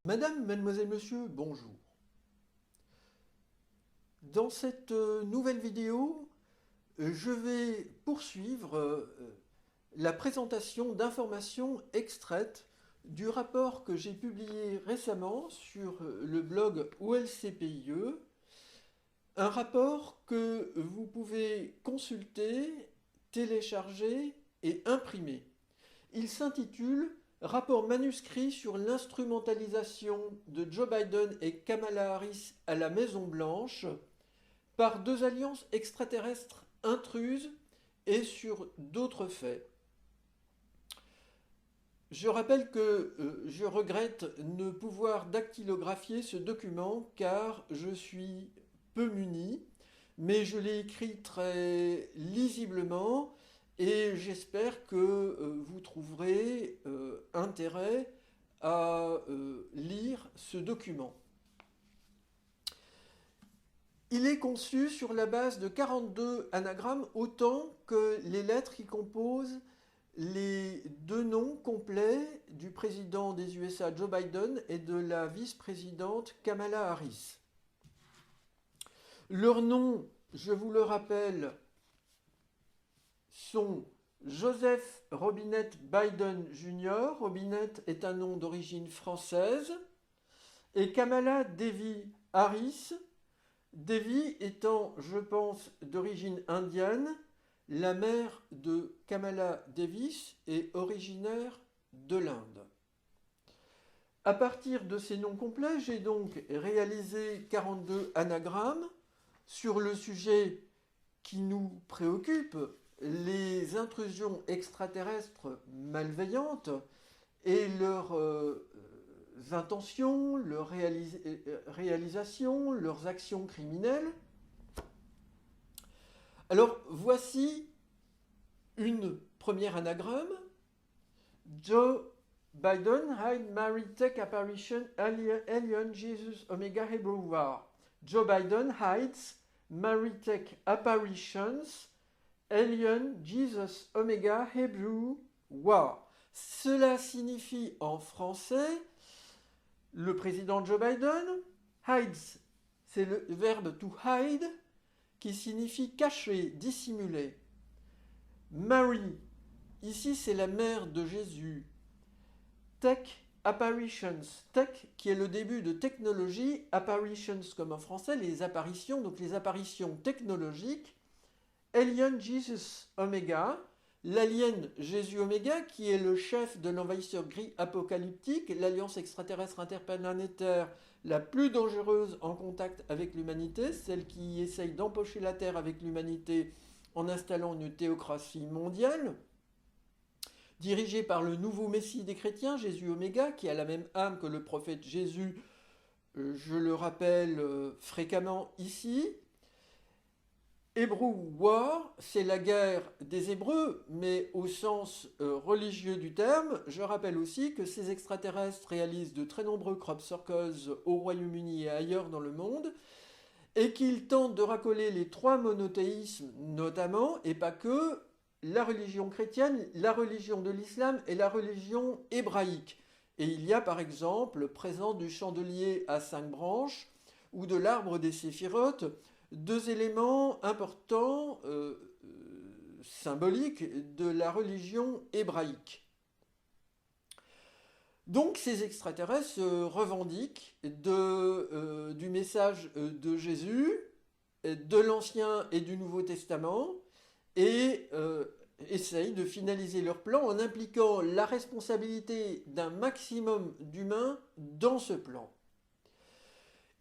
Madame, mademoiselle, monsieur, bonjour. Dans cette nouvelle vidéo, je vais poursuivre la présentation d'informations extraites du rapport que j'ai publié récemment sur le blog OLCPIE, un rapport que vous pouvez consulter, télécharger et imprimer. Il s'intitule Rapport manuscrit sur l'instrumentalisation de Joe Biden et Kamala Harris à la Maison-Blanche par deux alliances extraterrestres intruses et sur d'autres faits. Je rappelle que je regrette ne pouvoir dactylographier ce document car je suis peu muni, mais je l'ai écrit très lisiblement et j'espère que vous trouverez intérêt à lire ce document. Il est conçu sur la base de 42 anagrammes, autant que les lettres qui composent les deux noms complets du président des USA Joe Biden et de la vice-présidente Kamala Harris. Leurs noms, je vous le rappelle, sont Joseph Robinette Biden Jr. Robinette est un nom d'origine française. Et Kamala Devi Harris, Devi étant, je pense, d'origine indienne. La mère de Kamala Davis est originaire de l'Inde. À partir de ces noms complets, j'ai donc réalisé 42 anagrammes sur le sujet qui nous préoccupe, les intrusions extraterrestres malveillantes et leurs intentions, leurs réalisations, leurs actions criminelles. Alors voici une première anagramme. Joe Biden Hide Mary Tech Apparition Alien Jesus Omega Hebrew War. Joe Biden hides Mary Tech Apparitions Alien Jesus Omega Hebrew War. Cela signifie en français le président Joe Biden hides, c'est le verbe to hide qui signifie cacher, dissimuler. Mary, ici c'est la mère de Jésus. Tech apparitions, tech qui est le début de technologie, apparitions comme en français, les apparitions, donc les apparitions technologiques. Alien Jesus Omega, l'alien Jésus Omega qui est le chef de l'envahisseur gris apocalyptique, l'alliance extraterrestre interplanétaire la plus dangereuse en contact avec l'humanité, celle qui essaye d'empocher la Terre avec l'humanité en installant une théocratie mondiale, dirigée par le nouveau Messie des chrétiens, Jésus Oméga, qui a la même âme que le prophète Jésus, je le rappelle fréquemment ici. Hebrew War, c'est la guerre des Hébreux, mais au sens religieux du terme. Je rappelle aussi que ces extraterrestres réalisent de très nombreux crop circles au Royaume-Uni et ailleurs dans le monde, et qu'ils tentent de racoler les trois monothéismes notamment, et pas que, la religion chrétienne, la religion de l'islam et la religion hébraïque. Et il y a par exemple présent du chandelier à 5 branches ou de l'arbre des séphirotes, deux éléments importants, symboliques de la religion hébraïque. Donc ces extraterrestres se revendiquent du message de Jésus, de l'Ancien et du Nouveau Testament, et essayent de finaliser leur plan en impliquant la responsabilité d'un maximum d'humains dans ce plan.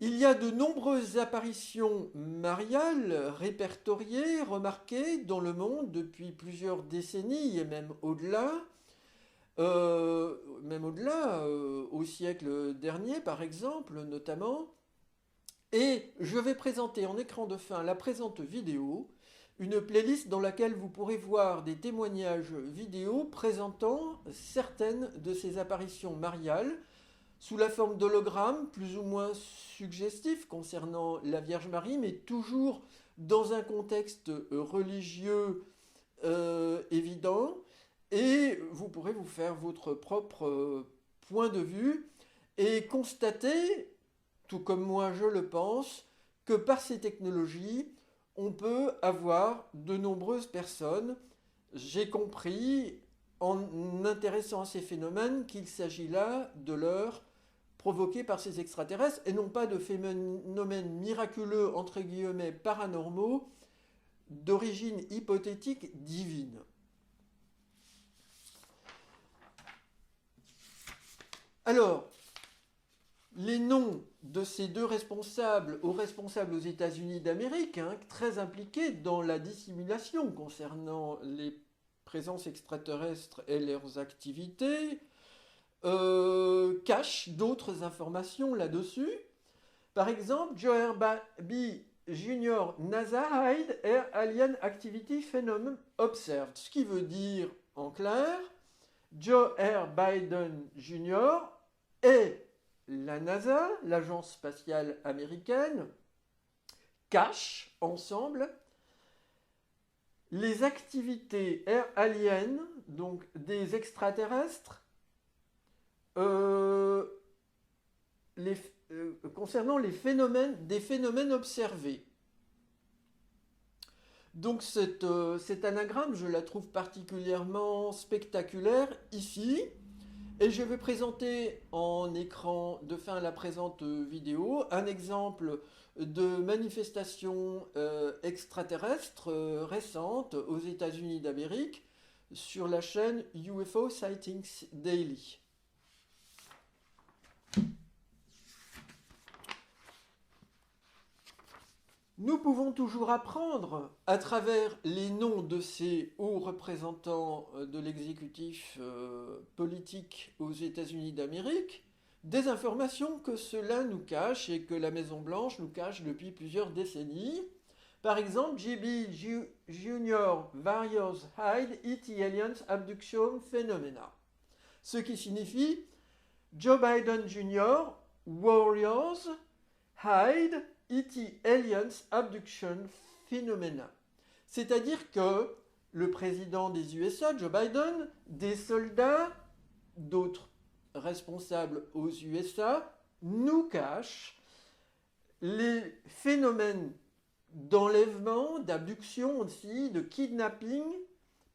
Il y a de nombreuses apparitions mariales répertoriées, remarquées dans le monde depuis plusieurs décennies et même au-delà, au siècle dernier par exemple notamment. Et je vais présenter en écran de fin la présente vidéo, une playlist dans laquelle vous pourrez voir des témoignages vidéo présentant certaines de ces apparitions mariales, sous la forme d'hologrammes plus ou moins suggestifs concernant la Vierge Marie, mais toujours dans un contexte religieux évident, et vous pourrez vous faire votre propre point de vue. et constater, tout comme moi je le pense, que par ces technologies, on peut avoir de nombreuses personnes. J'ai compris, en intéressant à ces phénomènes, qu'il s'agit là de l'heure provoqués par ces extraterrestres et non pas de phénomènes miraculeux, entre guillemets, paranormaux, d'origine hypothétique divine. Alors, les noms de ces deux responsables aux États-Unis d'Amérique, très impliqués dans la dissimulation concernant les présences extraterrestres et leurs activités, cachent d'autres informations là-dessus. Par exemple, Joe B. Jr. NASA Hide Air Alien Activity Phenomenon Observed. Ce qui veut dire, en clair, Joe R. Biden Jr. et la NASA, l'agence spatiale américaine, cachent ensemble les activités air aliens, donc des extraterrestres, concernant des phénomènes observés. Donc cet anagramme, je la trouve particulièrement spectaculaire ici. Et je vais présenter en écran de fin à la présente vidéo un exemple de manifestation extraterrestre récente aux États-Unis d'Amérique sur la chaîne UFO Sightings Daily. Nous pouvons toujours apprendre, à travers les noms de ces hauts représentants de l'exécutif politique aux États-Unis d'Amérique, des informations que cela nous cache et que la Maison-Blanche nous cache depuis plusieurs décennies. Par exemple, JB Jr. Various Hide ET Aliens Abduction Phenomena. Ce qui signifie Joe Biden Jr. Warriors Hide ET Aliens Abduction Phenomena. C'est-à-dire que le président des USA, Joe Biden, des soldats, d'autres responsables aux USA, nous cachent les phénomènes d'enlèvement, d'abduction aussi, de kidnapping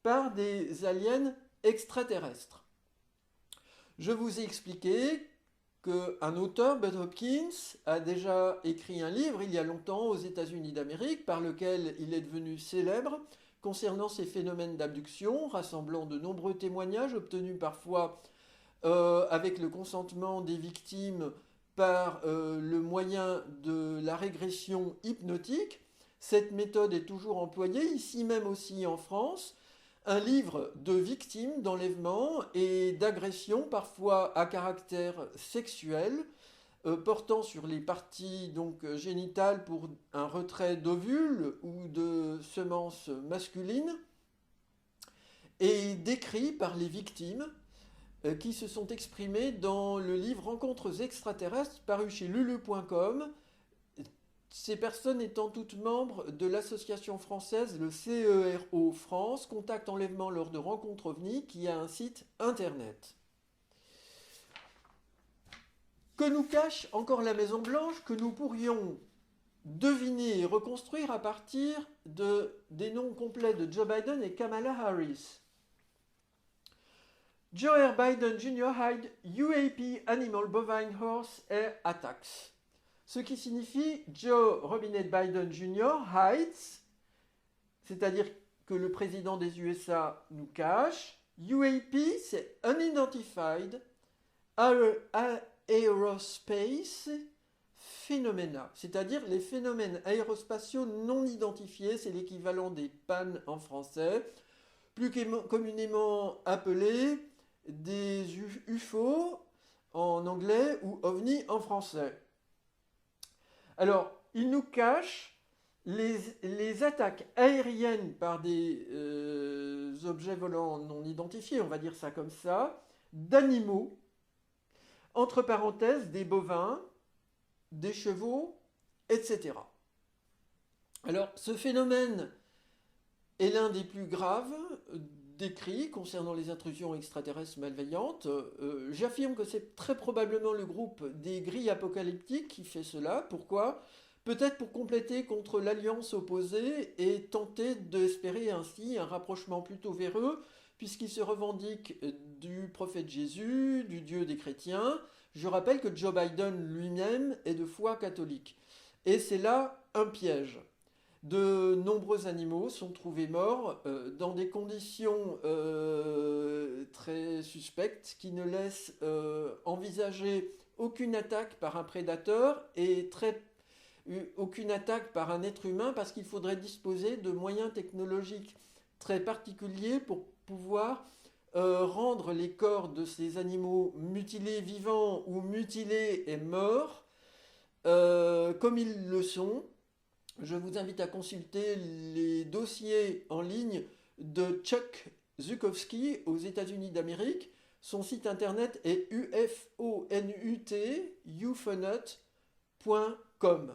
par des aliens extraterrestres. Je vous ai expliqué qu'un auteur, Bud Hopkins, a déjà écrit un livre il y a longtemps aux États-Unis d'Amérique par lequel il est devenu célèbre concernant ces phénomènes d'abduction, rassemblant de nombreux témoignages obtenus parfois avec le consentement des victimes par le moyen de la régression hypnotique. Cette méthode est toujours employée, ici même aussi en France. Un livre de victimes d'enlèvement et d'agressions, parfois à caractère sexuel, portant sur les parties donc génitales pour un retrait d'ovules ou de semences masculines, et décrit par les victimes qui se sont exprimées dans le livre Rencontres extraterrestres paru chez lulu.com. Ces personnes étant toutes membres de l'association française, le CERO France, Contact Enlèvement lors de rencontres OVNI, qui a un site internet. Que nous cache encore la Maison-Blanche, que nous pourrions deviner et reconstruire à partir des noms complets de Joe Biden et Kamala Harris. Joe R. Biden Jr. Hide UAP Animal Bovine Horse Air Attacks. Ce qui signifie Joe Robinette Biden Jr. hides, c'est-à-dire que le président des USA nous cache. UAP, c'est Unidentified Aerospace Phenomena, c'est-à-dire les phénomènes aérospatiaux non identifiés, c'est l'équivalent des PAN en français, plus communément appelés des UFO en anglais ou OVNI en français. Alors, il nous cache les attaques aériennes par des objets volants non identifiés, on va dire ça comme ça, d'animaux, entre parenthèses des bovins, des chevaux, etc. Alors, ce phénomène est l'un des plus graves d'écrits concernant les intrusions extraterrestres malveillantes. J'affirme que c'est très probablement le groupe des grilles apocalyptiques qui fait cela. Pourquoi? Peut-être pour compléter contre l'alliance opposée et tenter d'espérer ainsi un rapprochement plutôt vers eux, puisqu'ils se revendiquent du prophète Jésus, du Dieu des chrétiens. Je rappelle que Joe Biden lui-même est de foi catholique. Et c'est là un piège. De nombreux animaux sont trouvés morts dans des conditions très suspectes qui ne laissent envisager aucune attaque par un prédateur et aucune attaque par un être humain parce qu'il faudrait disposer de moyens technologiques très particuliers pour pouvoir rendre les corps de ces animaux mutilés vivants ou mutilés et morts comme ils le sont. Je vous invite à consulter les dossiers en ligne de Chuck Zukowski aux États-Unis d'Amérique. Son site internet est ufonut.com.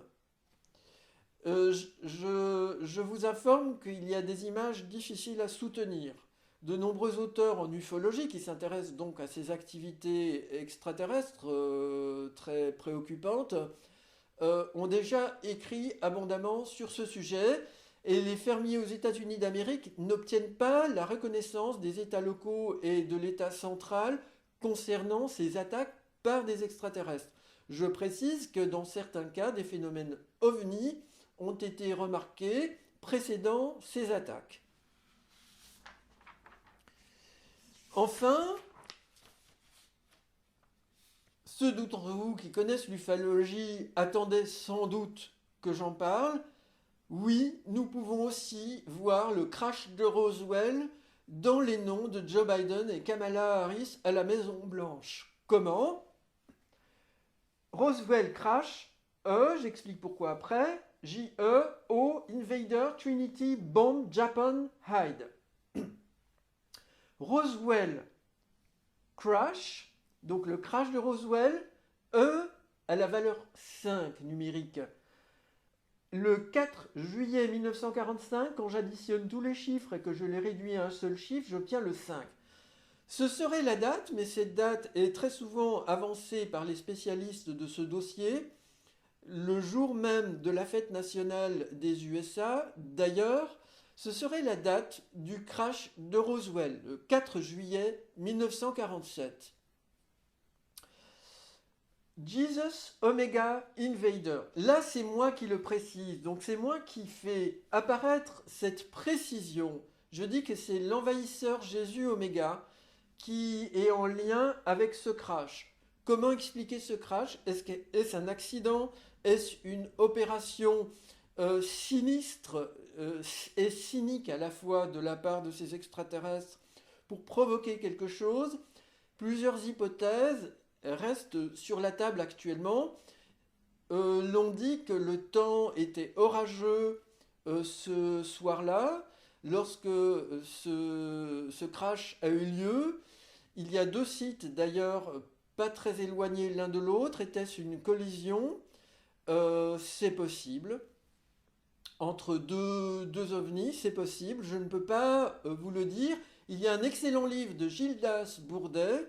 Je vous informe qu'il y a des images difficiles à soutenir. De nombreux auteurs en ufologie qui s'intéressent donc à ces activités extraterrestres très préoccupantes ont déjà écrit abondamment sur ce sujet et les fermiers aux États-Unis d'Amérique n'obtiennent pas la reconnaissance des États locaux et de l'État central concernant ces attaques par des extraterrestres. Je précise que dans certains cas, des phénomènes ovnis ont été remarqués précédant ces attaques. Enfin, ceux d'entre vous qui connaissent l'ufologie attendaient sans doute que j'en parle. Oui, nous pouvons aussi voir le crash de Roswell dans les noms de Joe Biden et Kamala Harris à la Maison Blanche. Comment? Roswell crash, j'explique pourquoi après, J-E-O, Invader, Trinity, Bomb, Japan, Hide. Roswell crash, donc le crash de Roswell, à la valeur 5 numérique. Le 4 juillet 1945, quand j'additionne tous les chiffres et que je les réduis à un seul chiffre, j'obtiens le 5. Ce serait la date, mais cette date est très souvent avancée par les spécialistes de ce dossier, le jour même de la fête nationale des USA. D'ailleurs, ce serait la date du crash de Roswell, le 4 juillet 1947. Jesus Omega Invader. Là, c'est moi qui le précise. Donc, c'est moi qui fais apparaître cette précision. Je dis que c'est l'envahisseur Jésus Oméga qui est en lien avec ce crash. Comment expliquer ce crash? Est-ce un accident? Est-ce une opération sinistre et cynique à la fois de la part de ces extraterrestres pour provoquer quelque chose? Plusieurs hypothèses restent sur la table actuellement. L'on dit que le temps était orageux ce soir-là, lorsque ce crash a eu lieu. Il y a deux sites d'ailleurs pas très éloignés l'un de l'autre. Était-ce une collision? C'est possible. Entre deux ovnis, c'est possible. Je ne peux pas vous le dire. Il y a un excellent livre de Gildas Bourdet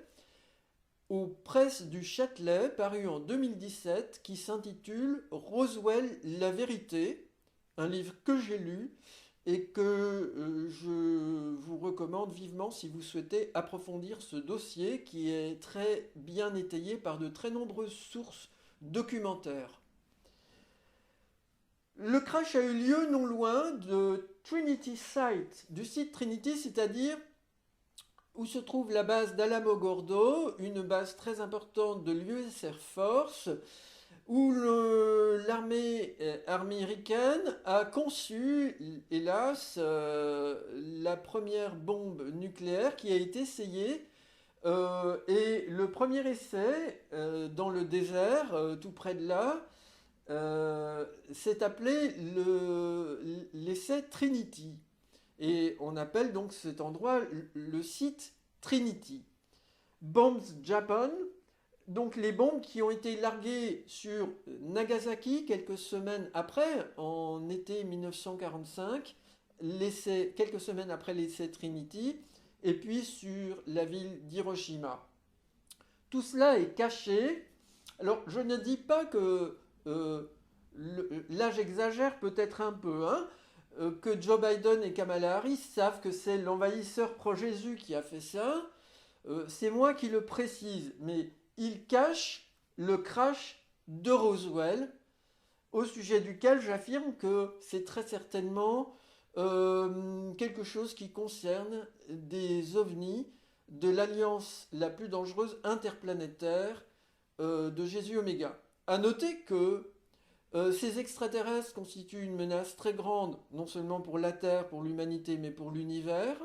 aux presses du Châtelet, paru en 2017, qui s'intitule Roswell, la vérité, un livre que j'ai lu et que je vous recommande vivement si vous souhaitez approfondir ce dossier qui est très bien étayé par de très nombreuses sources documentaires. Le crash a eu lieu non loin de Trinity Site, du site Trinity, c'est-à-dire où se trouve la base d'Alamogordo, une base très importante de l'US Air Force, où l'armée américaine a conçu, hélas, la première bombe nucléaire qui a été essayée. Et le premier essai, dans le désert, tout près de là, s'est appelé l'essai Trinity. Et on appelle donc cet endroit le site Trinity. Bombs Japan, donc les bombes qui ont été larguées sur Nagasaki quelques semaines après, en été 1945, quelques semaines après l'essai Trinity, et puis sur la ville d'Hiroshima. Tout cela est caché. Alors, je ne dis pas que là, j'exagère peut-être un peu, hein, que Joe Biden et Kamala Harris savent que c'est l'envahisseur pro-Jésus qui a fait ça. C'est moi qui le précise, mais ils cachent le crash de Roswell, au sujet duquel j'affirme que c'est très certainement quelque chose qui concerne des ovnis de l'alliance la plus dangereuse interplanétaire de Jésus Oméga. À noter que ces extraterrestres constituent une menace très grande, non seulement pour la Terre, pour l'humanité, mais pour l'univers,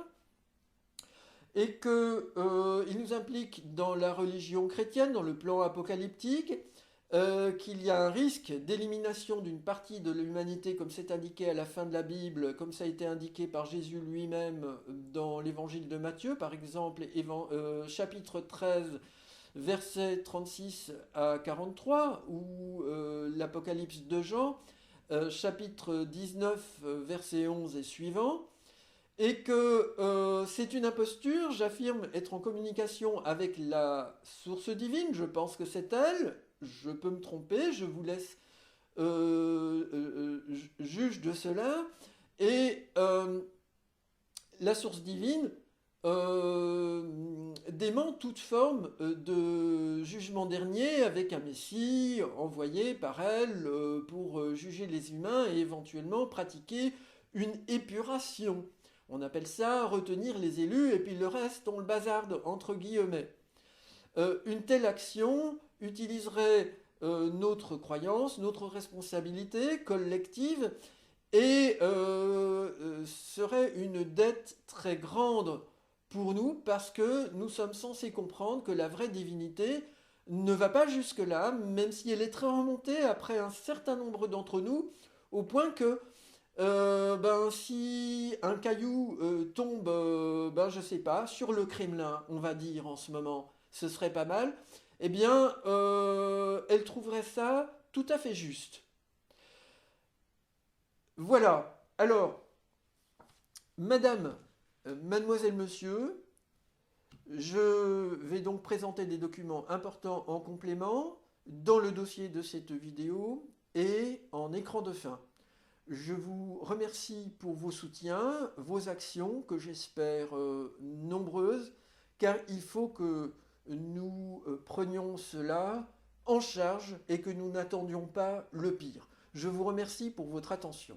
et qu'ils nous impliquent dans la religion chrétienne, dans le plan apocalyptique, qu'il y a un risque d'élimination d'une partie de l'humanité, comme c'est indiqué à la fin de la Bible, comme ça a été indiqué par Jésus lui-même dans l'évangile de Matthieu, par exemple, chapitre 13, versets 36 à 43, ou l'Apocalypse de Jean, chapitre 19, verset 11 et suivant, et que c'est une imposture. J'affirme être en communication avec la source divine, je pense que c'est elle, je peux me tromper, je vous laisse juge de cela, et la source divine dément toute forme de jugement dernier avec un messie envoyé par elle pour juger les humains et éventuellement pratiquer une épuration. On appelle ça retenir les élus et puis le reste on le bazarde entre guillemets. Une telle action utiliserait notre croyance, notre responsabilité collective et serait une dette très grande pour nous parce que nous sommes censés comprendre que la vraie divinité ne va pas jusque-là, même si elle est très remontée après un certain nombre d'entre nous, au point que si un caillou tombe, je sais pas, sur le Kremlin, on va dire en ce moment, ce serait pas mal, eh bien, elle trouverait ça tout à fait juste. Voilà. Alors, madame, mademoiselle, monsieur, je vais donc présenter des documents importants en complément dans le dossier de cette vidéo et en écran de fin. Je vous remercie pour vos soutiens, vos actions, que j'espère nombreuses, car il faut que nous prenions cela en charge et que nous n'attendions pas le pire. Je vous remercie pour votre attention.